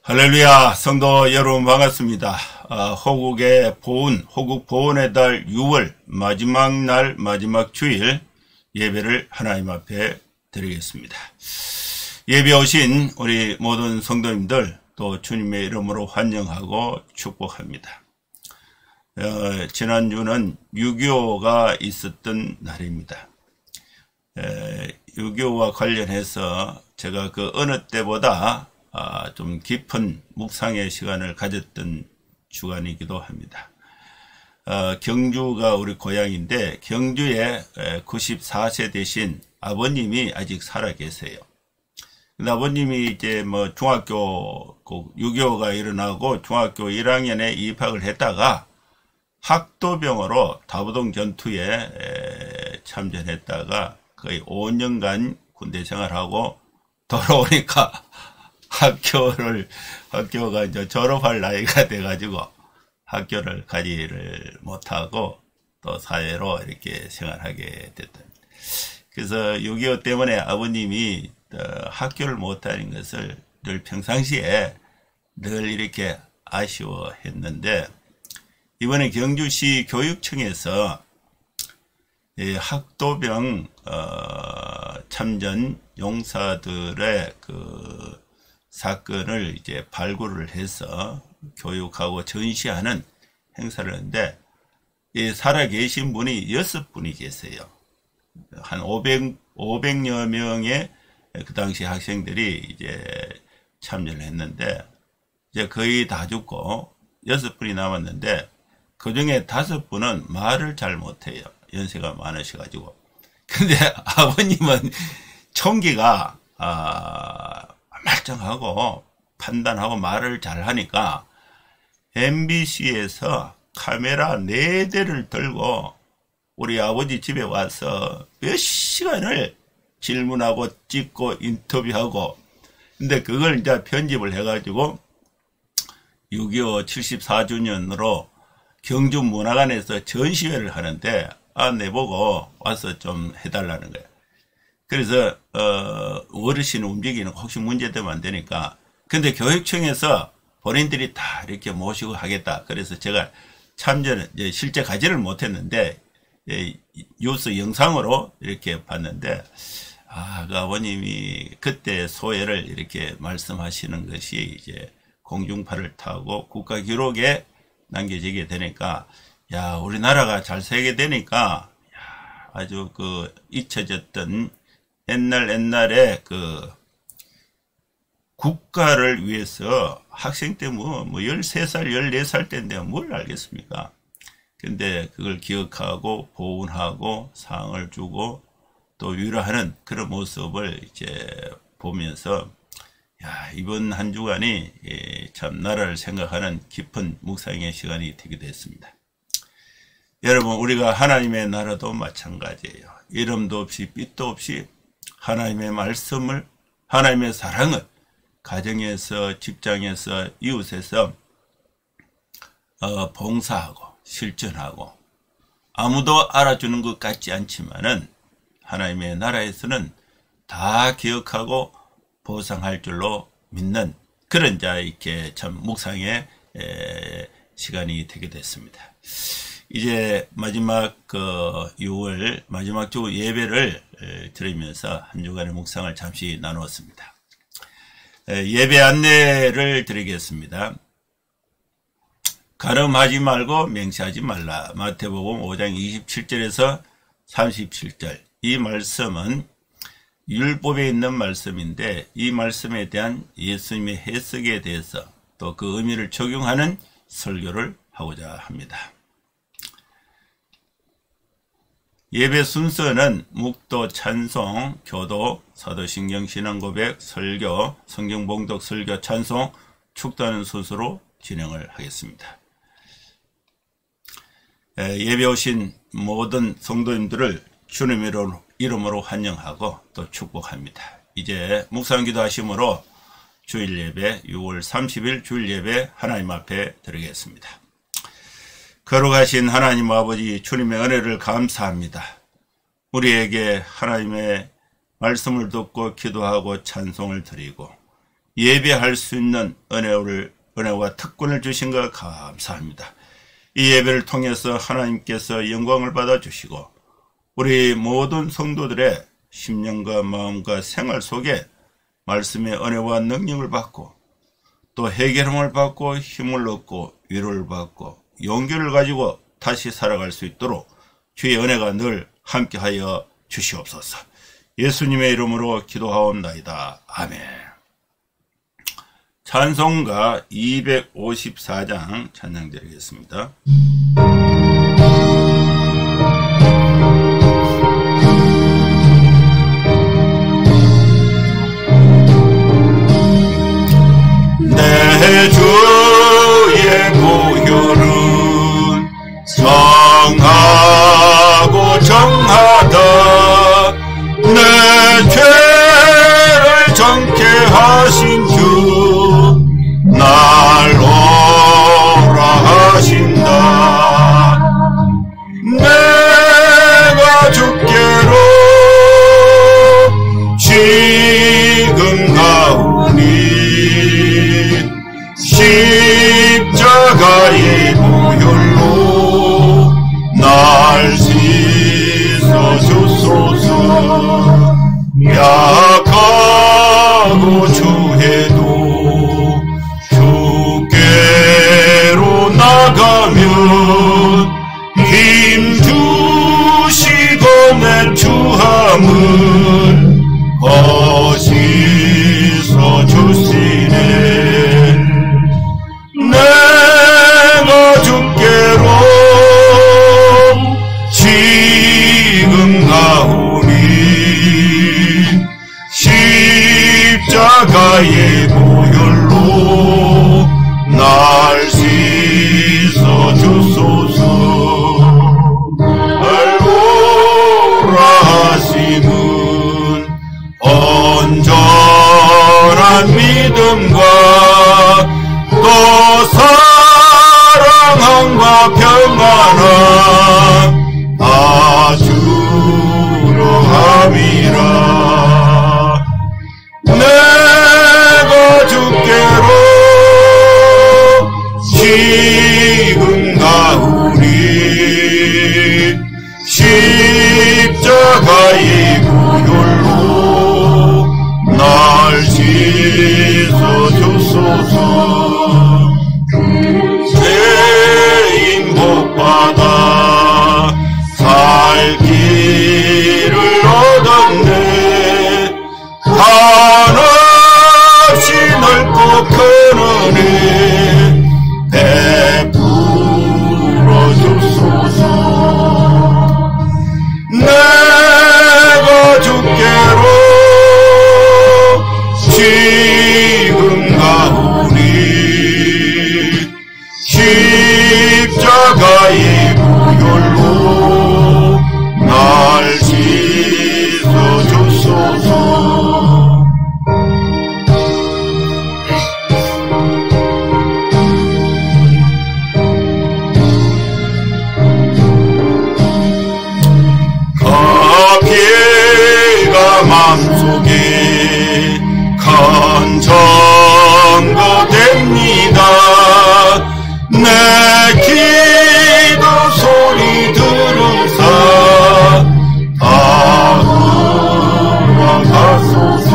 할렐루야, 성도 여러분 반갑습니다. 호국의 보훈, 호국 보훈의 달 6월 마지막 날 마지막 주일 예배를 하나님 앞에 드리겠습니다. 예배 오신 우리 모든 성도님들 또 주님의 이름으로 환영하고 축복합니다. 지난주는 6.25가 있었던 날입니다. 6.25와 관련해서 제가 그 어느 때보다 좀 깊은 묵상의 시간을 가졌던 주간이기도 합니다. 경주가 우리 고향인데 경주에 94세 되신 아버님이 아직 살아 계세요. 아버님이 이제 뭐 중학교 6.25가 일어나고 중학교 1학년에 입학을 했다가 학도병으로 다부동 전투에 참전했다가 거의 5년간 군대 생활하고 돌아오니까 학교가 이제 졸업할 나이가 돼가지고 학교를 가지를 못하고 또 사회로 이렇게 생활하게 됐다. 그래서 6.25 때문에 아버님이 학교를 못하는 것을 늘 평상시에 늘 이렇게 아쉬워했는데 이번에 경주시 교육청에서 학도병 참전 용사들의 그 사건을 이제 발굴을 해서 교육하고 전시하는 행사를 하는데 살아계신 분이 6분이 계세요. 한 500여 명의 그 당시 학생들이 이제 참여를 했는데 이제 거의 다 죽고 6분이 남았는데 그 중에 5분은 말을 잘 못해요. 연세가 많으셔가지고. 근데 아버님은 총기가 말짱하고 판단하고 말을 잘하니까 MBC에서 카메라 4대를 들고 우리 아버지 집에 와서 몇 시간을 질문하고 찍고 인터뷰하고 근데 그걸 이제 편집을 해가지고 6.25 74주년으로 경주 문화관에서 전시회를 하는데 내보고 와서 좀 해달라는 거예요. 그래서 어르신 움직이는 거 혹시 문제되면 안 되니까 근데 교육청에서 본인들이 다 이렇게 모시고 하겠다. 그래서 제가 참전을 실제 가지를 못했는데 뉴스 영상으로 이렇게 봤는데 그 아버님이 그때 소회를 이렇게 말씀하시는 것이 이제 공중파를 타고 국가 기록에 남겨지게 되니까 야 우리나라가 잘 살게 되니까 야, 아주 그 잊혀졌던 옛날에 그 국가를 위해서 학생 때 뭐 13살 14살 때인데 뭘 알겠습니까? 근데 그걸 기억하고 보훈하고 상을 주고 또 위로하는 그런 모습을 이제 보면서 야 이번 한 주간이 참 나라를 생각하는 깊은 묵상의 시간이 되기도 했습니다. 여러분 우리가 하나님의 나라도 마찬가지예요. 이름도 없이 빛도 없이 하나님의 말씀을 하나님의 사랑을 가정에서 직장에서 이웃에서 봉사하고 실천하고 아무도 알아주는 것 같지 않지만은 하나님의 나라에서는 다 기억하고 보상할 줄로 믿는 그런 자 이렇게 참 묵상의 시간이 되게 됐습니다. 이제 마지막 6월 마지막 주 예배를 드리면서 한 주간의 묵상을 잠시 나누었습니다. 예배 안내를 드리겠습니다. 가늠하지 말고 맹세하지 말라. 마태복음 5장 27절에서 37절. 이 말씀은 율법에 있는 말씀인데 이 말씀에 대한 예수님의 해석에 대해서 또 그 의미를 적용하는 설교를 하고자 합니다. 예배 순서는 묵도, 찬송, 교도, 사도신경, 신앙고백, 설교, 성경봉독, 설교, 찬송, 축도하는 순서로 진행을 하겠습니다. 예배 오신 모든 성도님들을 주님의 이름으로 환영하고 또 축복합니다. 이제 묵상기도 하심으로 주일 예배 6월 30일 주일 예배 하나님 앞에 드리겠습니다. 거룩하신 하나님 아버지 주님의 은혜를 감사합니다. 우리에게 하나님의 말씀을 듣고 기도하고 찬송을 드리고 예배할 수 있는 은혜와 특권을 주신 것 감사합니다. 이 예배를 통해서 하나님께서 영광을 받아주시고 우리 모든 성도들의 심령과 마음과 생활 속에 말씀의 은혜와 능력을 받고 또 해결함을 받고 힘을 얻고 위로를 받고 용기를 가지고 다시 살아갈 수 있도록 주의 은혜가 늘 함께하여 주시옵소서. 예수님의 이름으로 기도하옵나이다. 아멘. 찬송가 254장 찬양 드리겠습니다. 내 주의 보혈은 성하고 정하다. 내 죄를 정케 하신 주 날 오라 하신다. 내가 주께로 지금 가오니 십자가의 보혈로 날 씻어 주소서. 약하고 주해도 주께로 나가면 힘 주시고 내 주함을 거시서 주시네. 내가 주께로 지금 가오니 십자가의 보혈로 날 씻어 주소서. 알고라 하심은 온전한 믿음과 또 사랑함과 평안함 다 주려 함이라. 내가 주께로 지금 가오니 십자가의 보혈로 날 씻어 주소서. 죄인 복받아 살 길을 얻었네. 한없이 넓고 큰 은혜 베풀어 주소서. 내가 주께로 지금 가오니 십자가의 보혈로 날 씻어 주소서. 피가 맘속에 큰 증거됩니다. 내 기도 소리 들으사 다 응원하소서.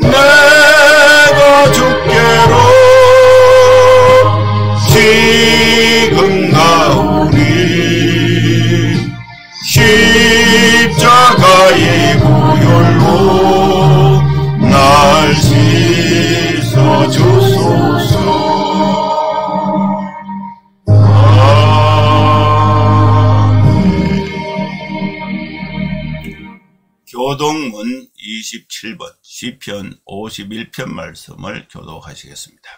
내가 주께로 지금 가오니 십자가의 보혈로 날 씻어 주소서. 교독문 27번 시편 51편 말씀을 교독하시겠습니다.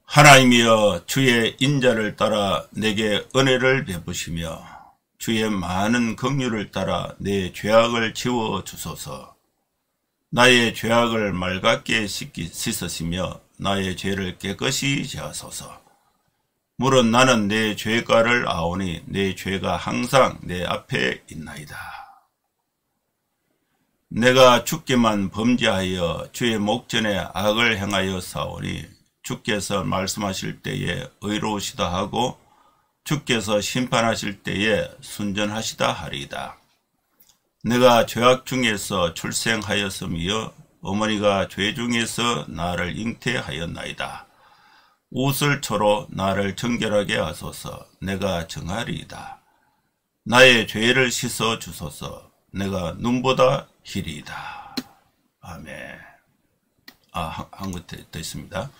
하나님이여 주의 인자를 따라 내게 은혜를 베푸시며 주의 많은 긍휼을 따라 내 죄악을 지워 주소서. 나의 죄악을 맑게 씻으시며 나의 죄를 깨끗이 제하소서. 물은 나는 내 죄가를 아오니 내 죄가 항상 내 앞에 있나이다. 내가 주께만 범죄하여 주의 목전에 악을 행하여 싸우니 주께서 말씀하실 때에 의로우시다 하고 주께서 심판하실 때에 순전하시다 하리이다. 내가 죄악 중에서 출생하였으며 어머니가 죄 중에서 나를 잉태하였나이다. 옷을 초로 나를 정결하게 하소서. 내가 정하리이다. 나의 죄를 씻어 주소서. 내가 눈보다 희리이다. 아멘. 한 것 더 있습니다.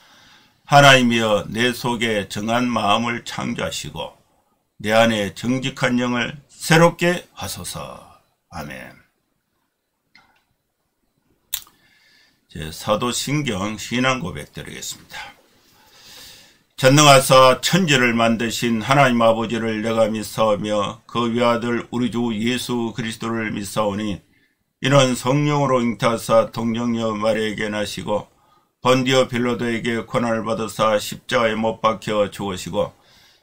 하나님이여 내 속에 정한 마음을 창조하시고 내 안에 정직한 영을 새롭게 하소서. 아멘. 사도신경 신앙고백 드리겠습니다. 전능하사 천지를 만드신 하나님 아버지를 내가 믿사오며 그 외아들 우리 주 예수 그리스도를 믿사오니 이는 성령으로 잉태하사 동정녀 마리아에게 나시고 본디오 빌라도에게 고난을 받으사 십자가에 못 박혀 죽으시고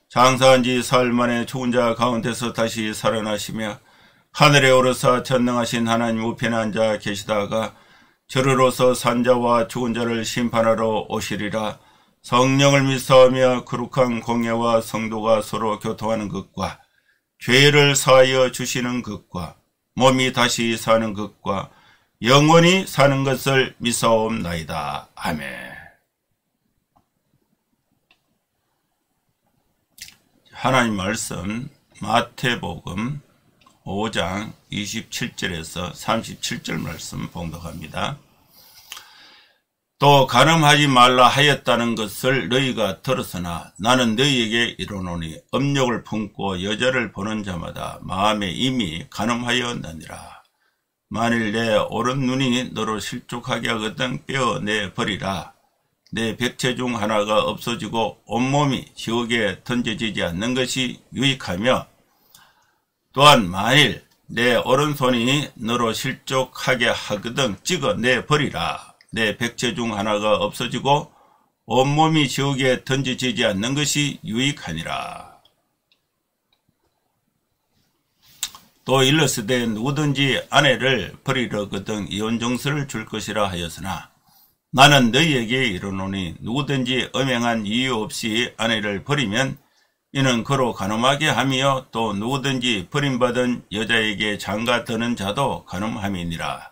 장사한 지 사흘 만에 죽은 자 가운데서 다시 살아나시며 하늘에 오르사 전능하신 하나님 우편에 앉아 계시다가 저르로서 산자와 죽은 자를 심판하러 오시리라. 성령을 믿사오며 거룩한 공예와 성도가 서로 교통하는 것과 죄를 사하여 주시는 것과 몸이 다시 사는 것과 영원히 사는 것을 믿사옵나이다. 아멘. 하나님 말씀 마태복음 5장 27절에서 37절 말씀 봉독합니다. 또 간음하지 말라 하였다는 것을 너희가 들었으나 나는 너희에게 이르노니 음욕을 품고 여자를 보는 자마다 마음에 이미 간음하였느니라. 만일 내 오른 눈이 너로 실족하게 하거든 빼어내 버리라. 내 백체 중 하나가 없어지고 온몸이 지옥에 던져지지 않는 것이 유익하며 또한 만일 내 오른손이 너로 실족하게 하거든 찍어내 버리라. 내 백체 중 하나가 없어지고 온몸이 지옥에 던져지지 않는 것이 유익하니라. 또 일러스되 누구든지 아내를 버리려거든 이혼정서를 줄 것이라 하였으나 나는 너희에게 이르노니 누구든지 엄행한 이유 없이 아내를 버리면 이는 그로 간음하게 하며 또 누구든지 버림받은 여자에게 장가드는 자도 간음함이니라.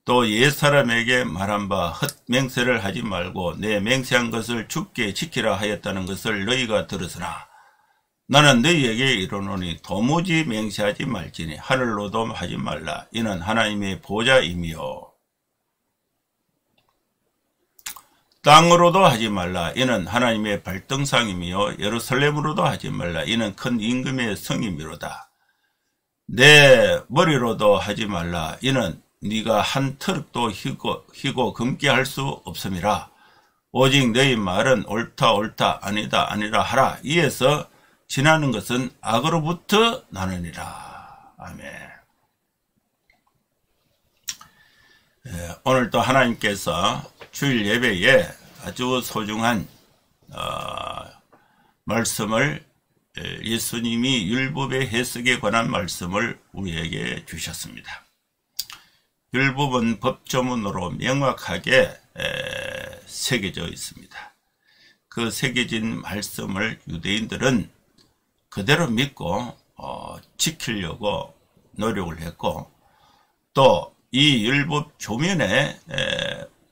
또 옛사람에게 말한 바 헛맹세를 하지 말고 내 맹세한 것을 주께 지키라 하였다는 것을 너희가 들었으나 나는 너희에게 이르노니 도무지 맹세하지 말지니 하늘로도 하지 말라. 이는 하나님의 보좌이며 땅으로도 하지 말라. 이는 하나님의 발등상이며 예루살렘으로도 하지 말라. 이는 큰 임금의 성이미로다. 내 머리로도 하지 말라. 이는 네가 한 터럭도 희고 금게 할 수 없음이라. 오직 너희 말은 옳다 옳다 아니다 아니라 하라. 이에서 지나는 것은 악으로부터 나느니라. 아멘. 오늘도 하나님께서 주일 예배에 아주 소중한 말씀을 예수님이 율법의 해석에 관한 말씀을 우리에게 주셨습니다. 율법은 법조문으로 명확하게 새겨져 있습니다. 그 새겨진 말씀을 유대인들은 그대로 믿고 지키려고 노력을 했고 또 이 율법 조문에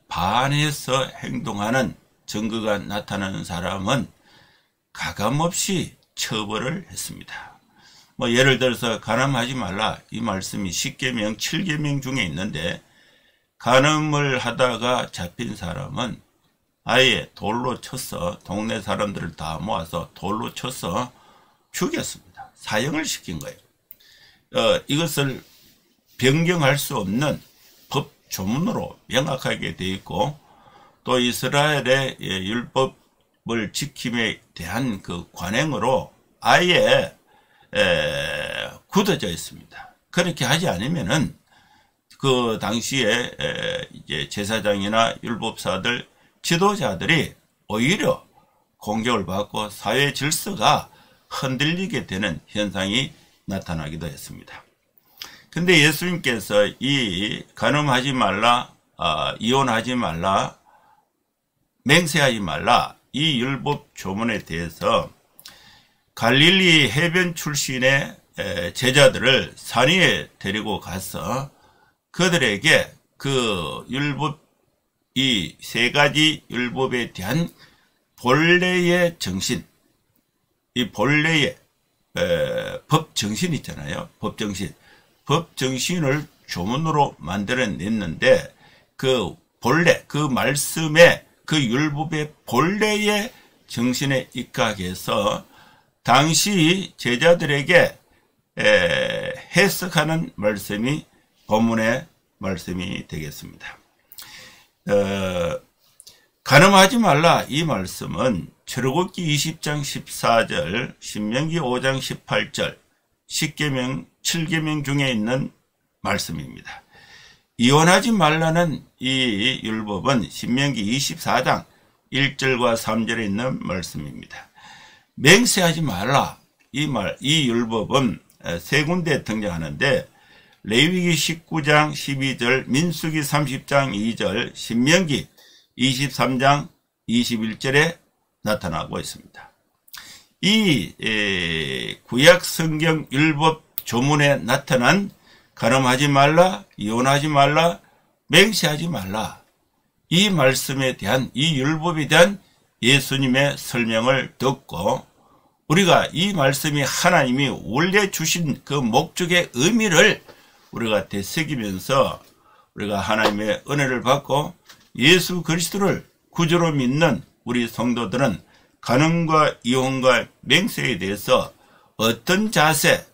반해서 행동하는 증거가 나타나는 사람은 가감없이 처벌을 했습니다. 예를 들어서 간음하지 말라 이 말씀이 10계명 7계명 중에 있는데 간음을 하다가 잡힌 사람은 아예 돌로 쳐서 동네 사람들을 다 모아서 돌로 쳐서 죽였습니다. 사형을 시킨 거예요. 이것을 변경할 수 없는 법 조문으로 명확하게 되어 있고 또 이스라엘의 율법을 지킴에 대한 그 관행으로 아예 굳어져 있습니다. 그렇게 하지 않으면은 그 당시에 이제 제사장이나 율법사들 지도자들이 오히려 공격을 받고 사회 질서가 흔들리게 되는 현상이 나타나기도 했습니다. 근데 예수님께서 이 간음하지 말라, 이혼하지 말라, 맹세하지 말라, 이 율법 조문에 대해서 갈릴리 해변 출신의 제자들을 산 위에 데리고 가서 그들에게 그 율법, 이 세 가지 율법에 대한 본래의 정신, 이 본래의 법정신 있잖아요. 법정신을 조문으로 만들어냈는데 그 본래, 그 말씀의 그 율법의 본래의 정신에 입각해서 당시 제자들에게 해석하는 말씀이 본문의 말씀이 되겠습니다. 간음하지 말라 이 말씀은 출애굽기 20장 14절, 신명기 5장 18절, 10계명 7계명 중에 있는 말씀입니다. 이혼하지 말라는 이 율법은 신명기 24장 1절과 3절에 있는 말씀입니다. 맹세하지 말라 이 율법은 세 군데 등장하는데 레위기 19장 12절, 민수기 30장 2절, 신명기 23장 21절에 나타나고 있습니다. 이 구약 성경 율법 조문에 나타난 간음하지 말라, 이혼하지 말라, 맹세하지 말라 이 말씀에 대한, 이 율법에 대한 예수님의 설명을 듣고 우리가 이 말씀이 하나님이 원래 주신 그 목적의 의미를 우리가 되새기면서 우리가 하나님의 은혜를 받고 예수 그리스도를 구주로 믿는 우리 성도들은 간음과 이혼과 맹세에 대해서 어떤 자세,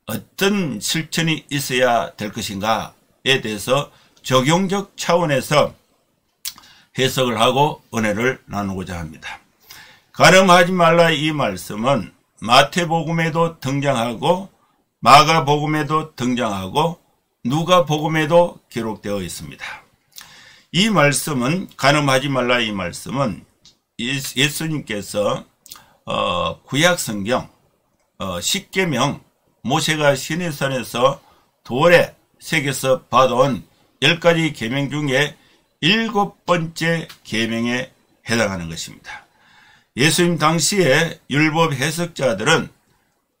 어떤 실천이 있어야 될 것인가에 대해서 적용적 차원에서 해석을 하고 은혜를 나누고자 합니다. 간음하지 말라 이 말씀은 마태복음에도 등장하고 마가복음에도 등장하고 누가복음에도 기록되어 있습니다. 이 말씀은, 간음하지 말라 이 말씀은 예수님께서 구약성경 10계명, 모세가 시내산에서 돌에 새겨서 받아온 10가지 계명 중에 7번째 계명에 해당하는 것입니다. 예수님 당시에 율법 해석자들은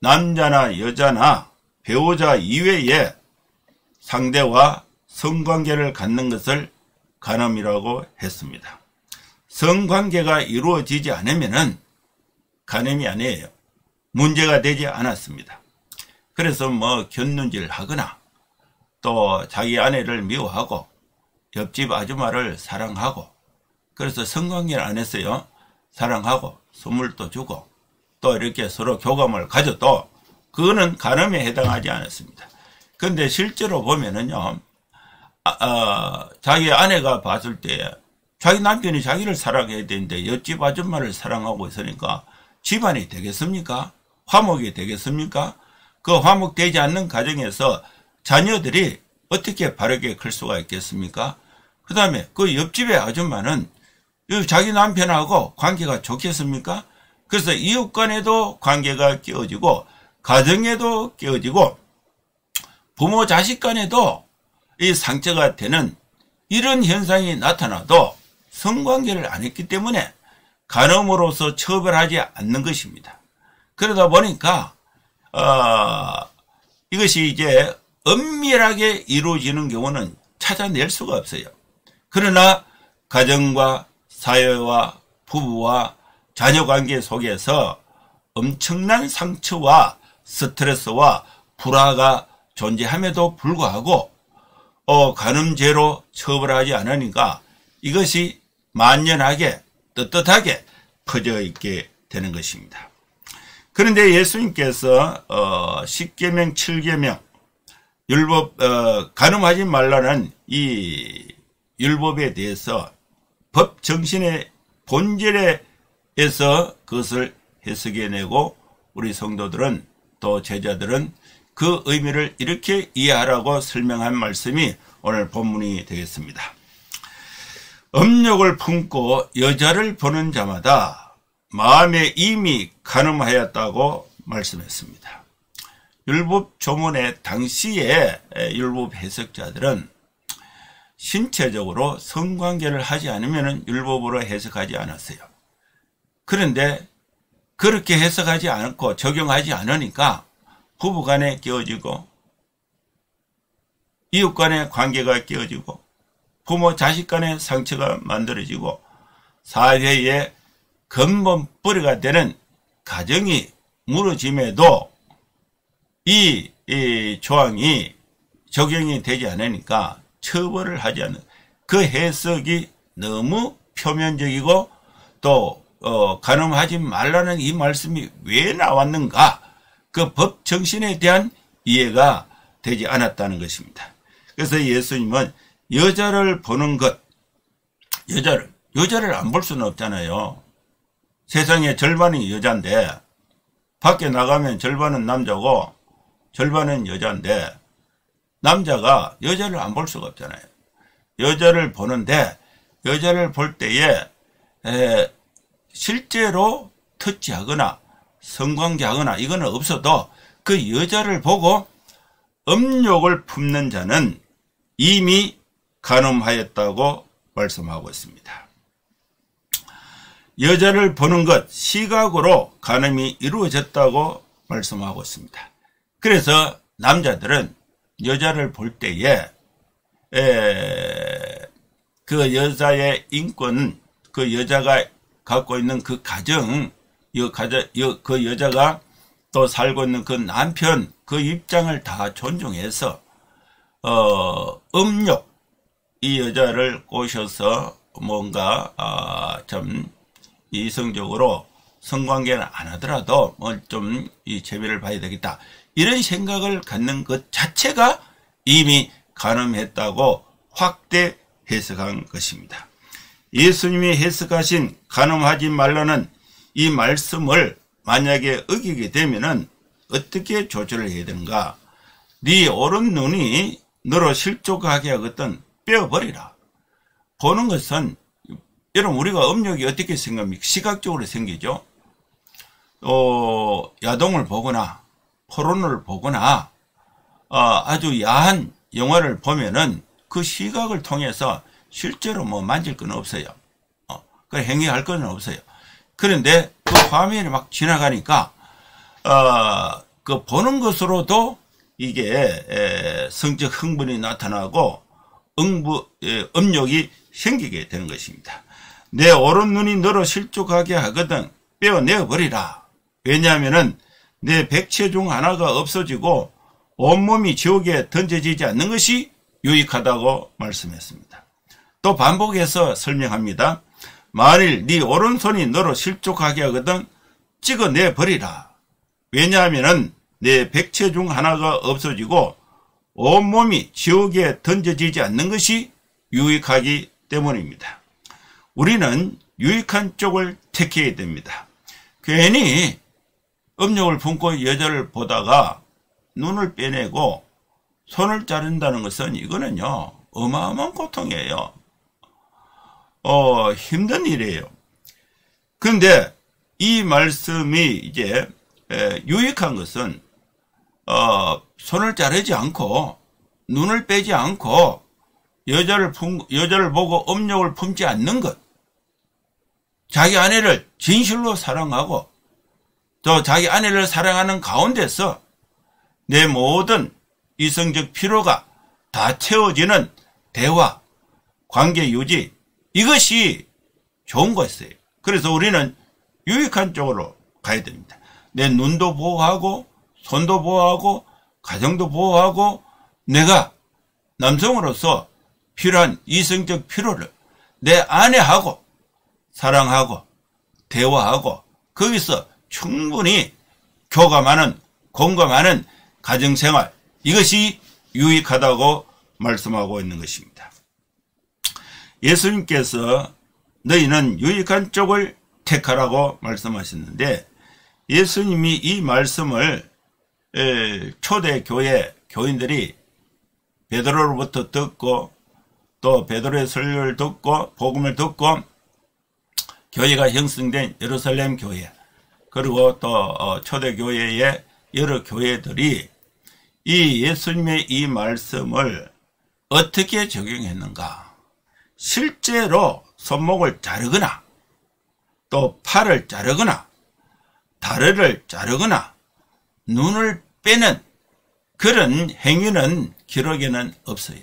남자나 여자나 배우자 이외에 상대와 성관계를 갖는 것을 간음이라고 했습니다. 성관계가 이루어지지 않으면은 간음이 아니에요. 문제가 되지 않았습니다. 그래서 뭐 곁눈질 하거나 또 자기 아내를 미워하고 옆집 아줌마를 사랑하고 그래서 성관계를 안 했어요. 사랑하고 선물도 주고 또 이렇게 서로 교감을 가져도 그거는 간음에 해당하지 않았습니다. 그런데 실제로 보면은요, 자기 아내가 봤을 때 자기 남편이 자기를 사랑해야 되는데 옆집 아줌마를 사랑하고 있으니까 집안이 되겠습니까? 화목이 되겠습니까? 그 화목되지 않는 가정에서 자녀들이 어떻게 바르게 클 수가 있겠습니까? 그 다음에 그 옆집의 아줌마는 자기 남편하고 관계가 좋겠습니까? 그래서 이웃 간에도 관계가 깨어지고 가정에도 깨어지고 부모 자식 간에도 이 상처가 되는 이런 현상이 나타나도 성관계를 안 했기 때문에 간음으로서 처벌하지 않는 것입니다. 그러다 보니까 이것이 이제 엄밀하게 이루어지는 경우는 찾아낼 수가 없어요. 그러나 가정과 사회와 부부와 자녀관계 속에서 엄청난 상처와 스트레스와 불화가 존재함에도 불구하고 간음죄로 처벌하지 않으니까 이것이 만연하게 떳떳하게 퍼져 있게 되는 것입니다. 그런데 예수님께서 10계명 7계명 율법 간음하지 말라는 이 율법에 대해서 법 정신의 본질에서 그것을 해석해내고 우리 성도들은 또 제자들은 그 의미를 이렇게 이해하라고 설명한 말씀이 오늘 본문이 되겠습니다. 음욕을 품고 여자를 보는 자마다 마음에 이미 간음하였다고 말씀했습니다. 율법 조문의 당시에 율법 해석자들은 신체적으로 성관계를 하지 않으면 율법으로 해석하지 않았어요. 그런데 그렇게 해석하지 않고 적용하지 않으니까 부부간에 끼어지고 이웃간의 관계가 끼어지고 부모 자식 간의 상처가 만들어지고 사회의 근본 뿌리가 되는 가정이 무너짐에도 이 조항이 적용이 되지 않으니까 처벌을 하지 않는 그 해석이 너무 표면적이고 또 간음하지 말라는 이 말씀이 왜 나왔는가, 그 법 정신에 대한 이해가 되지 않았다는 것입니다. 그래서 예수님은 여자를 보는 것, 여자를 안 볼 수는 없잖아요. 세상의 절반이 여자인데 밖에 나가면 절반은 남자고 절반은 여자인데 남자가 여자를 안 볼 수가 없잖아요. 여자를 보는데 여자를 볼 때에 실제로 터치하거나 성관계하거나 이거는 없어도 그 여자를 보고 음욕을 품는 자는 이미 간음하였다고 말씀하고 있습니다. 여자를 보는 것, 시각으로 간음이 이루어졌다고 말씀하고 있습니다. 그래서 남자들은 여자를 볼 때에 그 여자의 인권, 그 여자가 갖고 있는 그 가정, 그 여자가 또 살고 있는 그 남편, 그 입장을 다 존중해서 음욕, 이 여자를 꼬셔서 뭔가 좀 이성적으로 성관계는 안 하더라도 좀 이 재미를 봐야 되겠다, 이런 생각을 갖는 것 자체가 이미 간음했다고 확대 해석한 것입니다. 예수님이 해석하신 간음하지 말라는 이 말씀을 만약에 어기게 되면은 어떻게 조절을 해야 되는가? 네 오른 눈이 너로 실족하게 하거든 빼어버리라. 보는 것은, 여러분, 우리가 음욕이 어떻게 생깁니까? 시각적으로 생기죠. 야동을 보거나 포르노를 보거나 아주 야한 영화를 보면은 그 시각을 통해서 실제로 뭐 만질 건 없어요. 그 행위할 건 없어요. 그런데 그 화면이 막 지나가니까 그 보는 것으로도 이게 성적 흥분이 나타나고 음욕이 생기게 되는 것입니다. 내 오른 눈이 너로 실족하게 하거든 빼어내어버리라. 왜냐하면은 내 백체 중 하나가 없어지고 온몸이 지옥에 던져지지 않는 것이 유익하다고 말씀했습니다. 또 반복해서 설명합니다. 만일 네 오른손이 너로 실족하게 하거든 찍어내버리라. 왜냐하면은 내 백체 중 하나가 없어지고 온몸이 지옥에 던져지지 않는 것이 유익하기 때문입니다. 우리는 유익한 쪽을 택해야 됩니다. 괜히 음욕을 품고 여자를 보다가 눈을 빼내고 손을 자른다는 것은 이거는요 어마어마한 고통이에요. 힘든 일이에요. 그런데 이 말씀이 이제 유익한 것은 손을 자르지 않고 눈을 빼지 않고 여자를 보고 음욕을 품지 않는 것, 자기 아내를 진실로 사랑하고 또 자기 아내를 사랑하는 가운데서 내 모든 이성적 필요가 다 채워지는 대화, 관계 유지, 이것이 좋은 것이에요. 그래서 우리는 유익한 쪽으로 가야 됩니다. 내 눈도 보호하고 손도 보호하고 가정도 보호하고 내가 남성으로서 필요한 이성적 필요를 내 아내하고 사랑하고 대화하고 거기서 충분히 교감하는, 공감하는 가정생활, 이것이 유익하다고 말씀하고 있는 것입니다. 예수님께서 너희는 유익한 쪽을 택하라고 말씀하셨는데, 예수님이 이 말씀을 초대 교회 교인들이 베드로로부터 듣고 또 베드로의 설교를 듣고 복음을 듣고 교회가 형성된 예루살렘 교회, 그리고 또 초대 교회의 여러 교회들이 이 예수님의 이 말씀을 어떻게 적용했는가? 실제로 손목을 자르거나 또 팔을 자르거나 다리를 자르거나 눈을 빼는 그런 행위는 기록에는 없어요.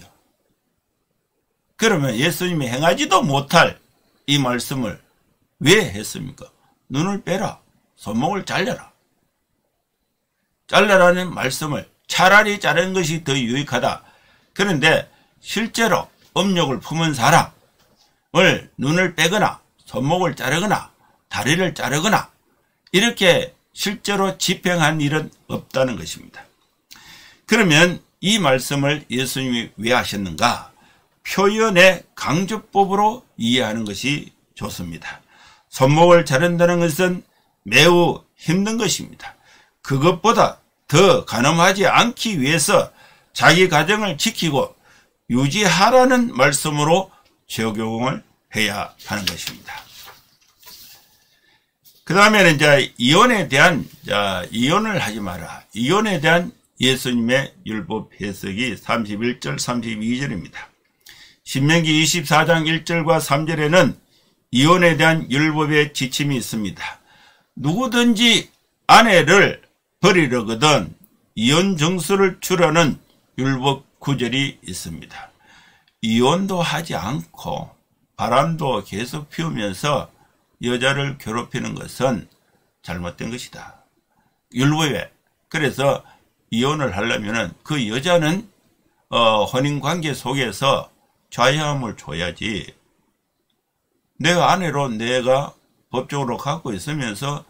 그러면 예수님이 행하지도 못할 이 말씀을 왜 했습니까? 눈을 빼라, 손목을 잘라라. 잘라라는 말씀을 차라리 자르는 것이 더 유익하다. 그런데 실제로 업력을 품은 사람을 눈을 빼거나 손목을 자르거나 다리를 자르거나 이렇게 실제로 집행한 일은 없다는 것입니다. 그러면 이 말씀을 예수님이 왜 하셨는가? 표현의 강조법으로 이해하는 것이 좋습니다. 손목을 자른다는 것은 매우 힘든 것입니다. 그것보다 더 간음하지 않기 위해서 자기 가정을 지키고 유지하라는 말씀으로 적용을 해야 하는 것입니다. 그 다음에는 이제 이혼에 대한, 이혼을 하지 마라. 이혼에 대한 예수님의 율법 해석이 31절, 32절입니다. 신명기 24장 1절과 3절에는 이혼에 대한 율법의 지침이 있습니다. 누구든지 아내를 버리려거든 이혼 정수를 주라는 율법 구절이 있습니다. 이혼도 하지 않고 바람도 계속 피우면서 여자를 괴롭히는 것은 잘못된 것이다. 율법에. 그래서 이혼을 하려면 그 여자는 혼인관계 속에서 좌여함을 줘야지. 내가 아내로 내가 법적으로 갖고 있으면서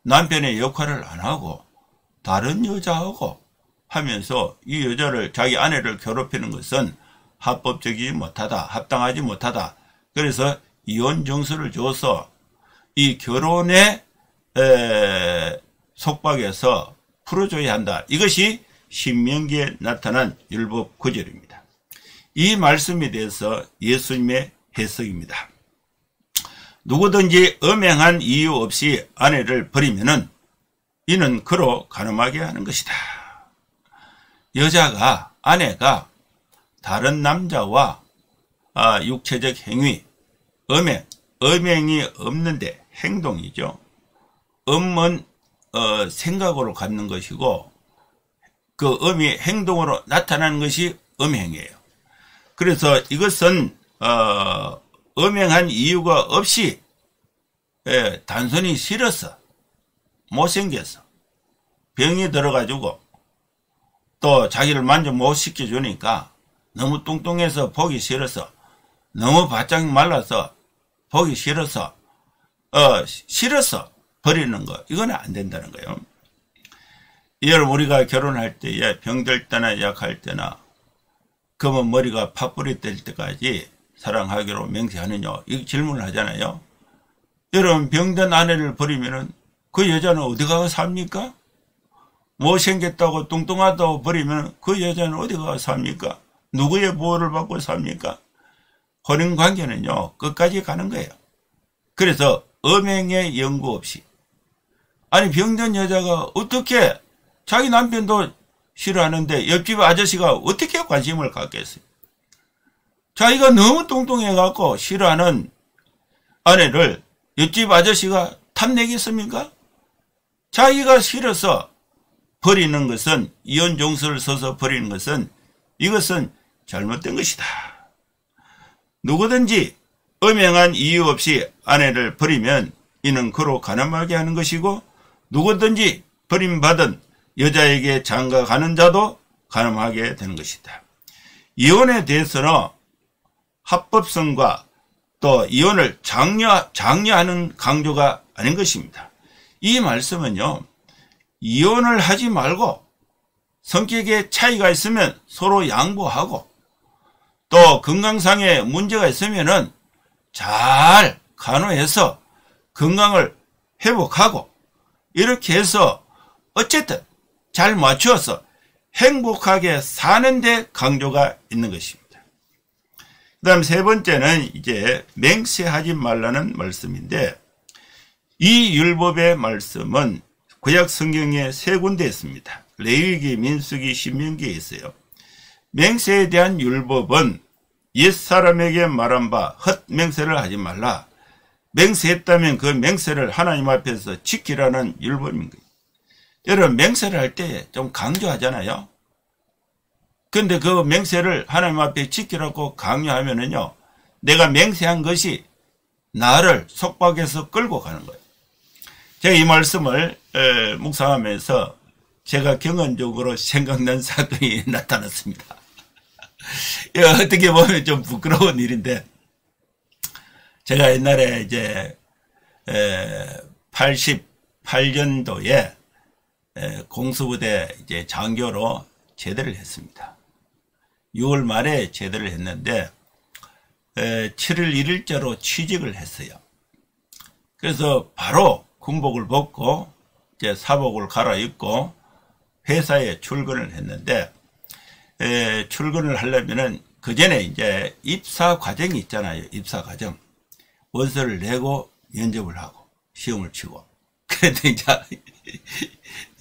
남편의 역할을 안 하고 다른 여자하고 하면서 이 여자를, 자기 아내를 괴롭히는 것은 합법적이지 못하다, 합당하지 못하다. 그래서 이혼 정수를 줘서 이 결혼의 속박에서 풀어줘야 한다. 이것이 신명기에 나타난 율법 구절입니다. 이 말씀에 대해서 예수님의 해석입니다. 누구든지 엄행한 이유 없이 아내를 버리면은 이는 그로 간음하게 하는 것이다. 여자가, 아내가 다른 남자와 육체적 행위, 엄행이 없는데 행동이죠. 엄은 생각으로 갖는 것이고 그 엄이 행동으로 나타나는 것이 엄행이에요. 그래서 이것은 엄행한 이유가 없이 단순히 싫어서, 못생겨서, 병이 들어가지고 또 자기를 만족 못 시켜주니까 너무 뚱뚱해서 보기 싫어서, 너무 바짝 말라서 보기 싫어서 버리는 거, 이거는 안 된다는 거예요. 여러분, 우리가 결혼할 때 병들 때나 약할 때나 검은 머리가 팥불이 될 때까지 사랑하기로 맹세하느냐, 이 질문을 하잖아요. 여러분, 병든 아내를 버리면은 그 여자는 어디 가서 삽니까? 못생겼다고 뚱뚱하다고 버리면 그 여자는 어디 가서 삽니까? 누구의 보호를 받고 삽니까? 혼인관계는요, 끝까지 가는 거예요. 그래서 엄행의 연구 없이, 아니 병든 여자가 어떻게, 자기 남편도 싫어하는데 옆집 아저씨가 어떻게 관심을 갖겠어요? 자기가 너무 뚱뚱해갖고 싫어하는 아내를 옆집 아저씨가 탐내겠습니까? 자기가 싫어서 버리는 것은, 이혼 정수를 써서 버리는 것은, 이것은 잘못된 것이다. 누구든지 엄행한 이유 없이 아내를 버리면 이는 그로 간음하게 하는 것이고, 누구든지 버림받은 여자에게 장가가는 자도 간음하게 되는 것이다. 이혼에 대해서는 합법성과 또 이혼을 장려하는 강조가 아닌 것입니다. 이 말씀은요, 이혼을 하지 말고 성격에 차이가 있으면 서로 양보하고 또 건강상의 문제가 있으면은 잘 간호해서 건강을 회복하고 이렇게 해서 어쨌든 잘 맞추어서 행복하게 사는데 강조가 있는 것입니다. 그 다음 세 번째는 이제 맹세하지 말라는 말씀인데, 이 율법의 말씀은 구약 성경에 세 군데 있습니다. 레위기, 민수기, 신명기에 있어요. 맹세에 대한 율법은 옛사람에게 말한 바 헛맹세를 하지 말라. 맹세했다면 그 맹세를 하나님 앞에서 지키라는 율법인 거예요. 여러분, 맹세를 할 때 좀 강조하잖아요. 근데 그 맹세를 하나님 앞에 지키라고 강요하면은요, 내가 맹세한 것이 나를 속박해서 끌고 가는 거예요. 제가 이 말씀을 묵상하면서 제가 경험적으로 생각난 사건이 나타났습니다. 어떻게 보면 좀 부끄러운 일인데, 제가 옛날에 이제 88년도에 공수부대 이제 장교로 제대를 했습니다. 6월 말에 제대를 했는데 7월 1일자로 취직을 했어요. 그래서 바로 군복을 벗고 이제 사복을 갈아입고 회사에 출근을 했는데, 출근을 하려면은 그 전에 이제 입사 과정이 있잖아요. 입사 과정. 원서를 내고 면접을 하고 시험을 치고. 그런데 이제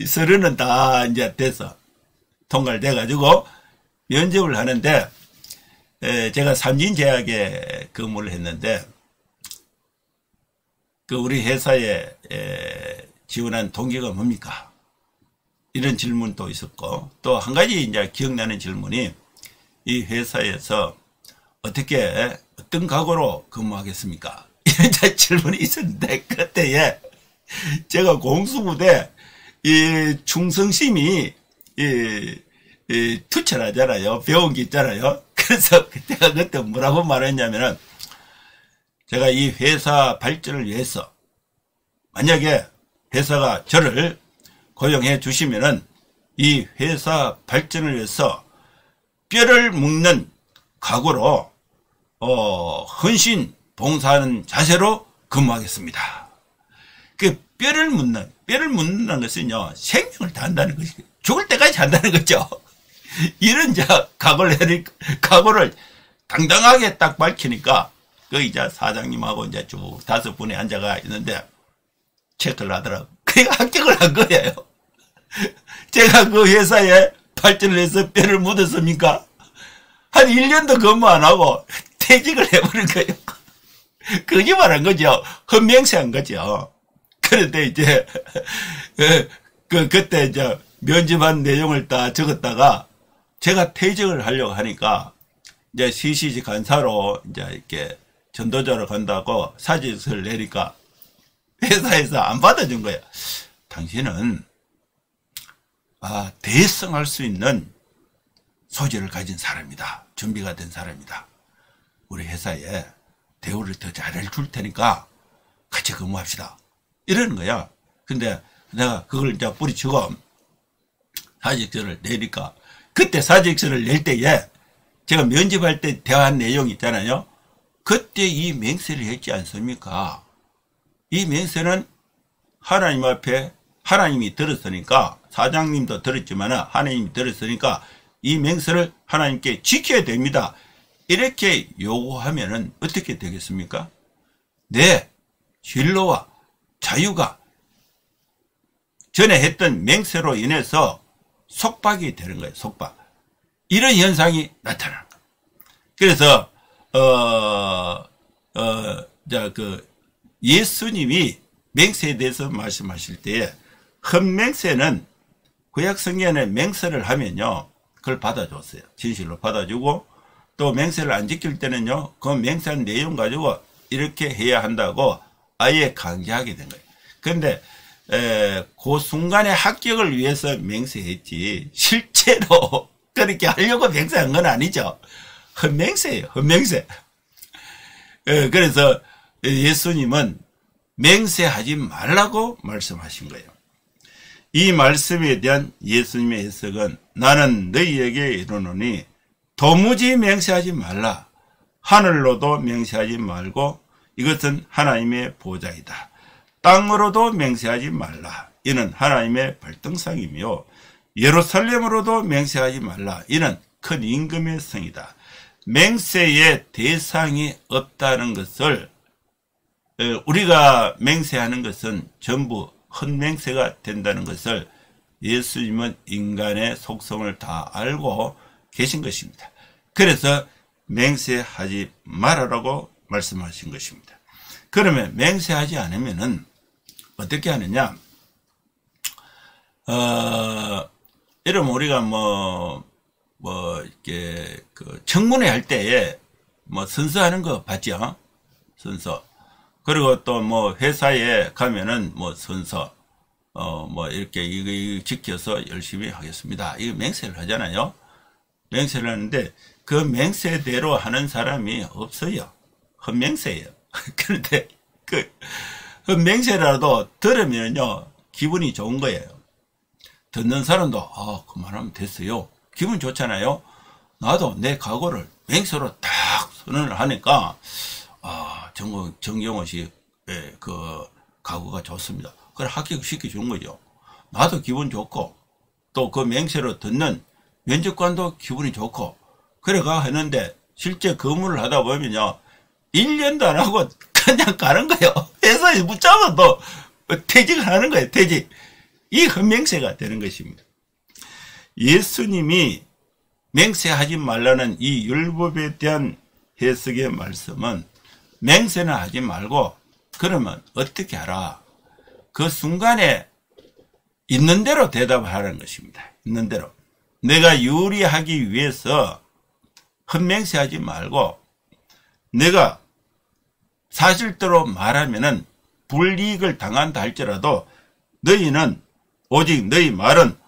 서류는 다 이제 돼서 통과를 돼가지고 면접을 하는데, 제가 삼진제약에 근무를 했는데, 그 우리 회사에 지원한 동기가 뭡니까? 이런 질문도 있었고, 또 한 가지 이제 기억나는 질문이, 이 회사에서 어떤 각오로 근무하겠습니까? 이런 질문이 있었는데, 그때에 제가 공수부대 이 충성심이 투철하잖아요. 배운 게 있잖아요. 그래서 제가 그때 뭐라고 말했냐면은, 제가 이 회사 발전을 위해서 만약에 회사가 저를 고용해 주시면은 이 회사 발전을 위해서 뼈를 묻는 각오로 헌신 봉사하는 자세로 근무하겠습니다. 그 뼈를 묻는다는 것은요, 생명을 다한다는 것이죠. 죽을 때까지 한다는 거죠. 이런 각오를 당당하게 딱 밝히니까 그 이제 사장님하고 이제 쭉 5분이 앉아가 있는데 체크를 하더라고. 그러니까 합격을 한 거예요. 제가 그 회사에 발전을 해서 뼈를 묻었습니까? 한 1년도 근무 안 하고 퇴직을 해버린 거예요. 거짓말한 거죠. 헛맹세한 거죠. 그런데 이제 그때 이제 면접한 내용을 다 적었다가 제가 퇴직을 하려고 하니까 이제 CCG 간사로 이제 이렇게 전도자로 간다고 사직서를 내니까 회사에서 안 받아준 거예요. 당신은 대성할 수 있는 소질을 가진 사람이다. 준비가 된 사람이다. 우리 회사에 대우를 더 잘해줄 테니까 같이 근무합시다. 이러는 거야. 근데 내가 그걸 이제 뿌리치고 사직서를 내니까, 그때 사직서를 낼 때에 제가 면접할 때 대화한 내용이 있잖아요. 그때 이 맹세를 했지 않습니까? 이 맹세는 하나님 앞에 하나님이 들었으니까, 사장님도 들었지만 하나님이 들었으니까 이 맹세를 하나님께 지켜야 됩니다. 이렇게 요구하면은 어떻게 되겠습니까? 내 진로와 자유가 전에 했던 맹세로 인해서 속박이 되는 거예요. 속박. 이런 현상이 나타나는 거예요. 그래서 예수님이 맹세에 대해서 말씀하실 때에, 헛맹세는 구약 성경에 맹세를 하면요, 그걸 받아줬어요. 진실로 받아주고, 또 맹세를 안 지킬 때는요, 그 맹세한 내용 가지고 이렇게 해야 한다고 아예 강제하게 된 거예요. 그런데 그 순간의 합격을 위해서 맹세했지, 실제로 그렇게 하려고 맹세한 건 아니죠. 헛맹세예요. 헛맹세. 그래서 예수님은 맹세하지 말라고 말씀하신 거예요. 이 말씀에 대한 예수님의 해석은, 나는 너희에게 이르노니 도무지 맹세하지 말라. 하늘로도 맹세하지 말고 이것은 하나님의 보좌이다. 땅으로도 맹세하지 말라. 이는 하나님의 발등상이며 예루살렘으로도 맹세하지 말라. 이는 큰 임금의 성이다. 맹세의 대상이 없다는 것을, 우리가 맹세하는 것은 전부 헛맹세가 된다는 것을 예수님은 인간의 속성을 다 알고 계신 것입니다. 그래서 맹세하지 말아라고 말씀하신 것입니다. 그러면 맹세하지 않으면은 어떻게 하느냐? 이러면 우리가 이렇게 청문회 할 때에 선서하는 거 봤죠? 선서. 그리고 또 회사에 가면은 선서. 이렇게 이거 지켜서 열심히 하겠습니다. 이거 맹세를 하잖아요. 맹세를 하는데 그 맹세대로 하는 사람이 없어요. 헛맹세예요. 그런데 그 헛맹세라도 들으면요 기분이 좋은 거예요. 듣는 사람도 그만하면 됐어요. 기분 좋잖아요. 나도 내 각오를 맹세로 딱 선언을 하니까 정경호 씨 그 각오가 좋습니다. 그걸 합격시켜 준 거죠. 나도 기분 좋고 또 그 맹세로 듣는 면접관도 기분이 좋고 그래가 했는데 실제 근무를 하다 보면요 1년도 안 하고 그냥 가는 거예요. 회사에 붙잡아도 퇴직을 하는 거예요. 퇴직. 이 헛맹세가 되는 것입니다. 예수님이 맹세하지 말라는 이 율법에 대한 해석의 말씀은 맹세는 하지 말고 그러면 어떻게 하라. 그 순간에 있는 대로 대답하라는 것입니다. 있는 대로. 내가 유리하기 위해서 헛맹세하지 말고 내가 사실대로 말하면은 불이익을 당한다 할지라도 너희는 오직 너희 말은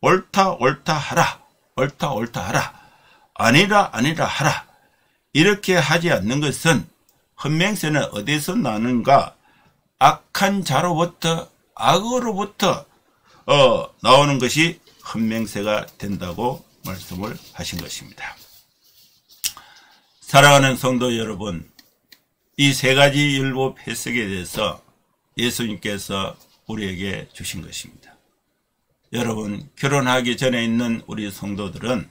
옳다 하라. 옳다 하라. 아니라 하라. 이렇게 하지 않는 것은 헛맹세는 어디서 나는가? 악한 자로부터 악으로부터 나오는 것이 헛맹세가 된다고 말씀을 하신 것입니다. 사랑하는 성도 여러분, 이 세 가지 율법 해석에 대해서 예수님께서 우리에게 주신 것입니다. 여러분, 결혼하기 전에 있는 우리 성도들은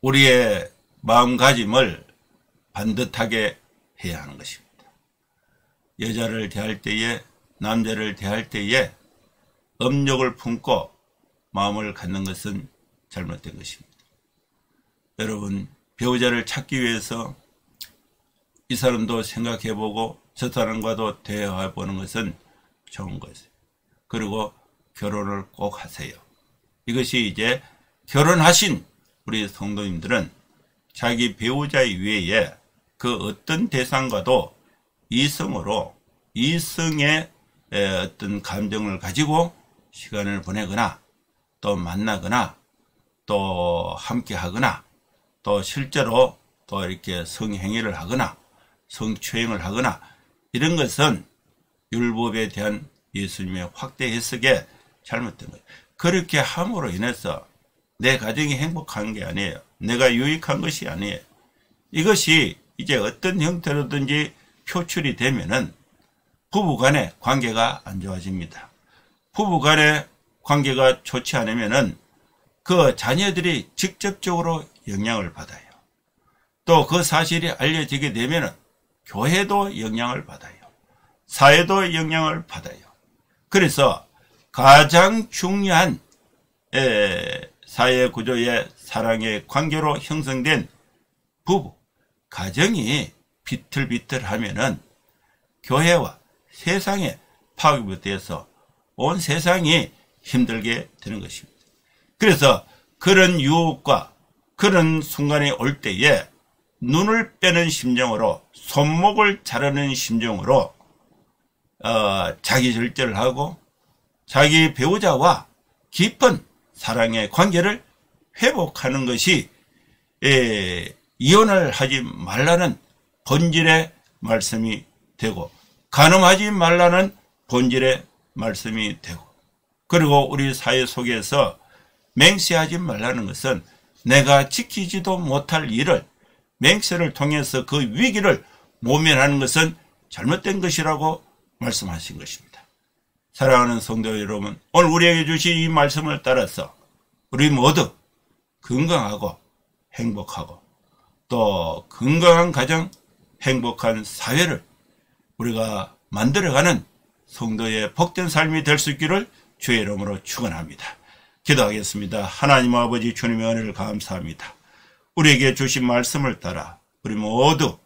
우리의 마음가짐을 반듯하게 해야 하는 것입니다. 여자를 대할 때에, 남자를 대할 때에 음욕을 품고 마음을 갖는 것은 잘못된 것입니다. 여러분, 배우자를 찾기 위해서 이 사람도 생각해보고 저 사람과도 대화해보는 것은 좋은 것이에요. 그리고 결혼을 꼭 하세요. 이것이 이제 결혼하신 우리 성도님들은 자기 배우자 이외에 그 어떤 대상과도 이성의 어떤 감정을 가지고 시간을 보내거나 또 만나거나 또 함께 하거나 또 실제로 또 이렇게 성행위를 하거나 성추행을 하거나 이런 것은 율법에 대한 예수님의 확대 해석에 잘못된 거예요. 그렇게 함으로 인해서 내 가정이 행복한 게 아니에요. 내가 유익한 것이 아니에요. 이것이 이제 어떤 형태로든지 표출이 되면은 부부간의 관계가 안 좋아집니다. 부부간의 관계가 좋지 않으면은 그 자녀들이 직접적으로 영향을 받아요. 또 그 사실이 알려지게 되면은 교회도 영향을 받아요. 사회도 영향을 받아요. 그래서 가장 중요한 사회 구조의 사랑의 관계로 형성된 부부, 가정이 비틀비틀하면은 교회와 세상에 파괴돼서 온 세상이 힘들게 되는 것입니다. 그래서 그런 유혹과 그런 순간이 올 때에 눈을 빼는 심정으로 손목을 자르는 심정으로 자기 절제를 하고 자기 배우자와 깊은 사랑의 관계를 회복하는 것이 이혼을 하지 말라는 본질의 말씀이 되고 간음하지 말라는 본질의 말씀이 되고 그리고 우리 사회 속에서 맹세하지 말라는 것은 내가 지키지도 못할 일을 맹세를 통해서 그 위기를 모면하는 것은 잘못된 것이라고 말씀하신 것입니다. 사랑하는 성도 여러분, 오늘 우리에게 주신 이 말씀을 따라서 우리 모두 건강하고 행복하고 또 건강한 가정, 행복한 사회를 우리가 만들어가는 성도의 복된 삶이 될 수 있기를 주의 이름으로 축원합니다. 기도하겠습니다. 하나님 아버지 주님의 은혜를 감사합니다. 우리에게 주신 말씀을 따라 우리 모두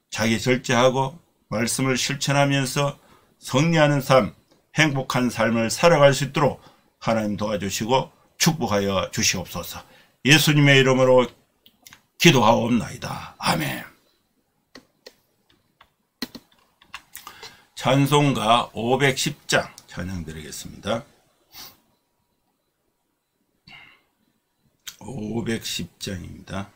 자기 절제하고 말씀을 실천하면서 승리하는 삶, 행복한 삶을 살아갈 수 있도록 하나님 도와주시고 축복하여 주시옵소서. 예수님의 이름으로 기도하옵나이다. 아멘. 찬송가 510장 찬양드리겠습니다. 510장입니다.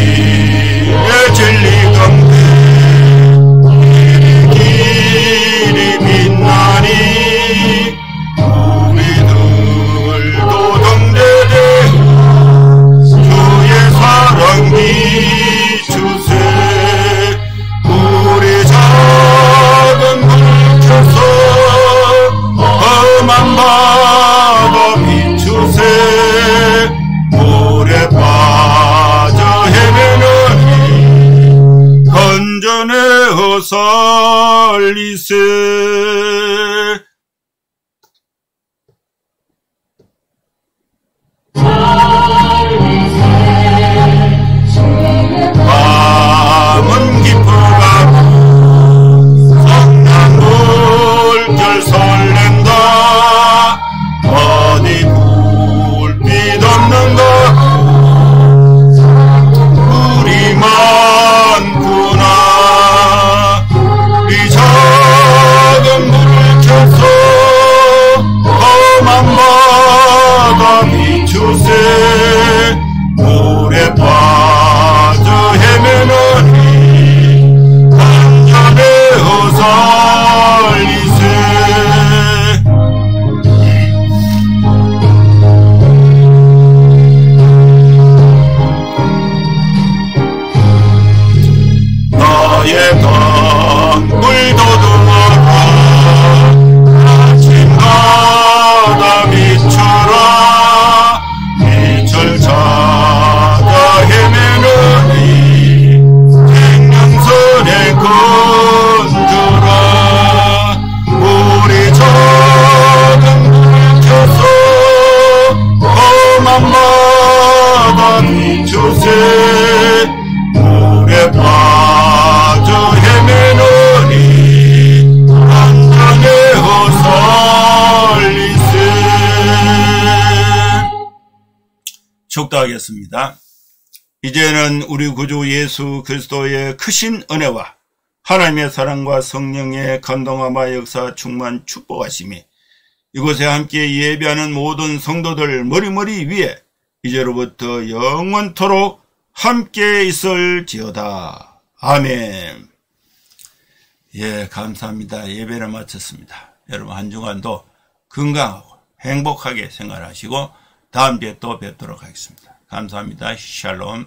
하나님의 진리 가운데 길이 빛나니 우리들도 등대되어 주의 사랑 비추세. 우리 작은 물켜서 험한 바다 비추세. 물에 빠져 헤매느니 건져내어 살리세. 밤은 깊어가고 성난 물결 설렌다. 어디 불빛 없는가. 우리만구나. 이 작은 불을 켜서 험한 바다 비추세. 물에 빠져 헤매느니 건져내어 살리세. 나의 강물 더듬어라. 아침마다 비춰라. 빛을 찾아 헤매느니 생명선에 건져라. 우리 작은 불을 켜서 험한 바다 비추세. 물에 빠져 헤매느니 건져내어 살리세. 축도하겠습니다. 이제는 우리 구주 예수 그리스도의 크신 은혜와 하나님의 사랑과 성령의 감동함과 역사 충만 축복하심이 이곳에 함께 예배하는 모든 성도들 머리머리 위에 이제로부터 영원토록 함께 있을지어다. 아멘. 예, 감사합니다. 예배를 마쳤습니다. 여러분 한 주간도 건강하고 행복하게 생활하시고 다음 주에 또 뵙도록 하겠습니다. 감사합니다. 샬롬.